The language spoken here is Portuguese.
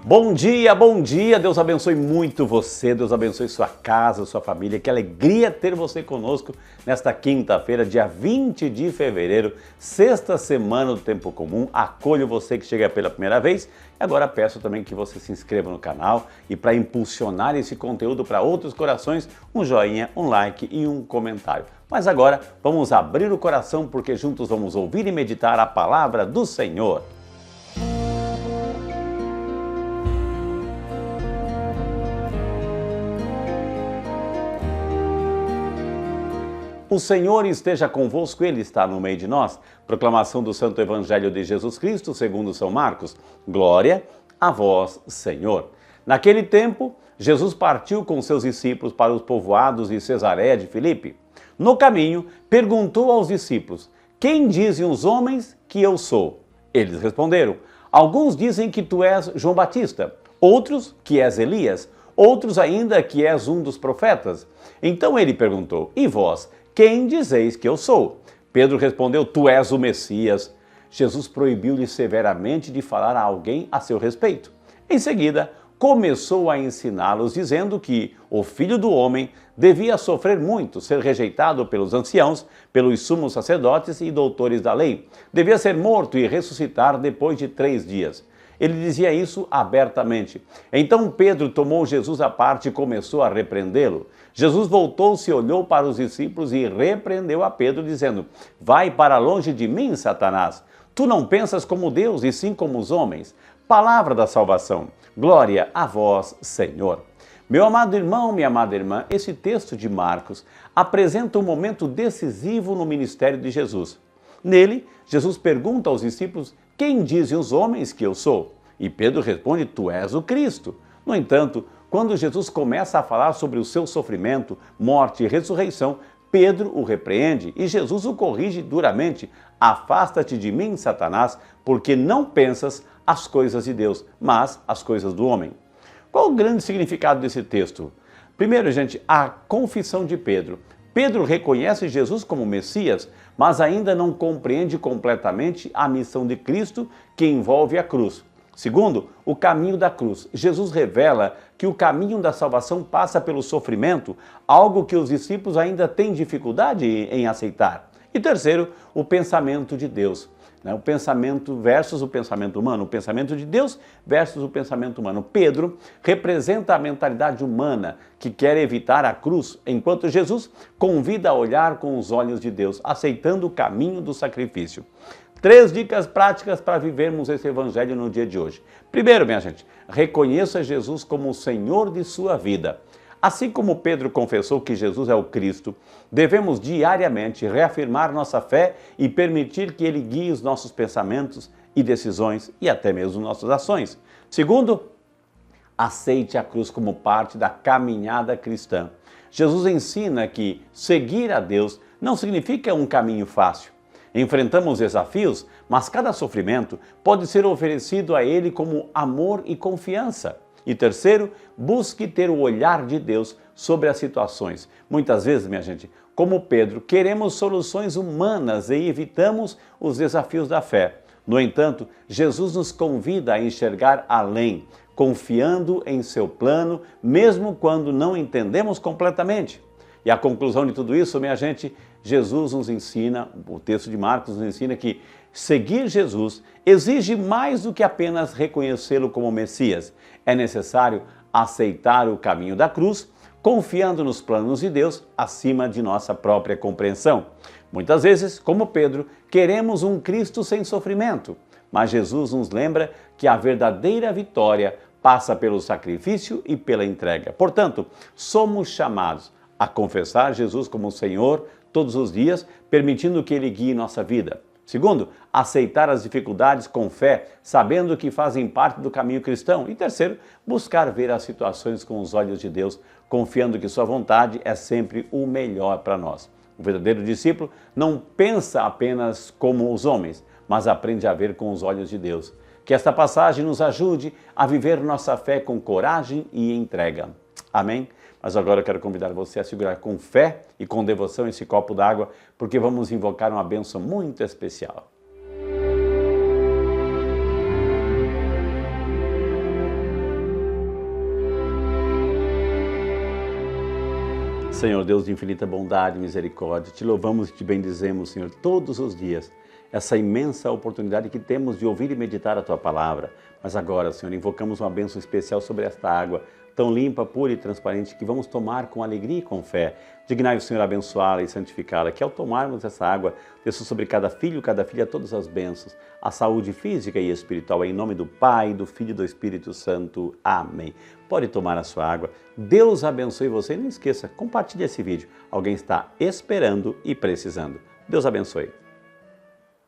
Bom dia, Deus abençoe muito você, Deus abençoe sua casa, sua família, que alegria ter você conosco nesta quinta-feira, dia 20 de fevereiro, sexta semana do Tempo Comum. Acolho você que chega pela primeira vez e agora peço também que você se inscreva no canal e para impulsionar esse conteúdo para outros corações, um joinha, um like e um comentário. Mas agora vamos abrir o coração porque juntos vamos ouvir e meditar a palavra do Senhor. O Senhor esteja convosco, Ele está no meio de nós. Proclamação do Santo Evangelho de Jesus Cristo, segundo São Marcos. Glória a vós, Senhor. Naquele tempo, Jesus partiu com seus discípulos para os povoados de Cesareia de Filipe. No caminho, perguntou aos discípulos: quem dizem os homens que eu sou? Eles responderam: alguns dizem que tu és João Batista, outros que és Elias, outros ainda que és um dos profetas. Então ele perguntou: e vós? Quem dizeis que eu sou? Pedro respondeu: tu és o Messias. Jesus proibiu-lhe severamente de falar a alguém a seu respeito. Em seguida, começou a ensiná-los, dizendo que o Filho do Homem devia sofrer muito, ser rejeitado pelos anciãos, pelos sumos sacerdotes e doutores da lei. Devia ser morto e ressuscitar depois de 3 dias. Ele dizia isso abertamente. Então Pedro tomou Jesus à parte e começou a repreendê-lo. Jesus voltou-se, olhou para os discípulos e repreendeu a Pedro, dizendo: vai para longe de mim, Satanás. Tu não pensas como Deus, e sim como os homens. Palavra da salvação. Glória a vós, Senhor. Meu amado irmão, minha amada irmã, esse texto de Marcos apresenta um momento decisivo no ministério de Jesus. Nele, Jesus pergunta aos discípulos: quem dizem os homens que eu sou? E Pedro responde: tu és o Cristo. No entanto, quando Jesus começa a falar sobre o seu sofrimento, morte e ressurreição, Pedro o repreende e Jesus o corrige duramente: afasta-te de mim, Satanás, porque não pensas as coisas de Deus, mas as coisas do homem. Qual o grande significado desse texto? Primeiro, gente, a confissão de Pedro. Pedro reconhece Jesus como Messias, mas ainda não compreende completamente a missão de Cristo que envolve a cruz. Segundo, o caminho da cruz. Jesus revela que o caminho da salvação passa pelo sofrimento, algo que os discípulos ainda têm dificuldade em aceitar. E terceiro, o pensamento de Deus. O pensamento versus o pensamento humano, o pensamento de Deus versus o pensamento humano. Pedro representa a mentalidade humana que quer evitar a cruz, enquanto Jesus convida a olhar com os olhos de Deus, aceitando o caminho do sacrifício. 3 dicas práticas para vivermos esse evangelho no dia de hoje. Primeiro, minha gente, reconheça Jesus como o Senhor de sua vida. Assim como Pedro confessou que Jesus é o Cristo, devemos diariamente reafirmar nossa fé e permitir que Ele guie os nossos pensamentos e decisões e até mesmo nossas ações. Segundo, aceite a cruz como parte da caminhada cristã. Jesus ensina que seguir a Deus não significa um caminho fácil. Enfrentamos desafios, mas cada sofrimento pode ser oferecido a Ele como amor e confiança. E terceiro, busque ter o olhar de Deus sobre as situações. Muitas vezes, minha gente, como Pedro, queremos soluções humanas e evitamos os desafios da fé. No entanto, Jesus nos convida a enxergar além, confiando em seu plano, mesmo quando não entendemos completamente. E a conclusão de tudo isso, minha gente, Jesus nos ensina, o texto de Marcos nos ensina que seguir Jesus exige mais do que apenas reconhecê-lo como Messias. É necessário aceitar o caminho da cruz, confiando nos planos de Deus acima de nossa própria compreensão. Muitas vezes, como Pedro, queremos um Cristo sem sofrimento, mas Jesus nos lembra que a verdadeira vitória passa pelo sacrifício e pela entrega. Portanto, somos chamados a confessar Jesus como Senhor todos os dias, permitindo que Ele guie nossa vida. Segundo, aceitar as dificuldades com fé, sabendo que fazem parte do caminho cristão. E terceiro, buscar ver as situações com os olhos de Deus, confiando que Sua vontade é sempre o melhor para nós. O verdadeiro discípulo não pensa apenas como os homens, mas aprende a ver com os olhos de Deus. Que esta passagem nos ajude a viver nossa fé com coragem e entrega. Amém? Mas agora eu quero convidar você a segurar com fé e com devoção esse copo d'água, porque vamos invocar uma bênção muito especial. Senhor Deus de infinita bondade e misericórdia, te louvamos e te bendizemos, Senhor, todos os dias. Essa imensa oportunidade que temos de ouvir e meditar a Tua Palavra. Mas agora, Senhor, invocamos uma bênção especial sobre esta água, tão limpa, pura e transparente, que vamos tomar com alegria e com fé. Dignai o Senhor abençoá-la e santificá-la, que ao tomarmos essa água, desça sobre cada filho, cada filha, todas as bênçãos, a saúde física e espiritual, em nome do Pai, do Filho e do Espírito Santo. Amém. Pode tomar a sua água. Deus abençoe você e não esqueça, compartilhe esse vídeo. Alguém está esperando e precisando. Deus abençoe.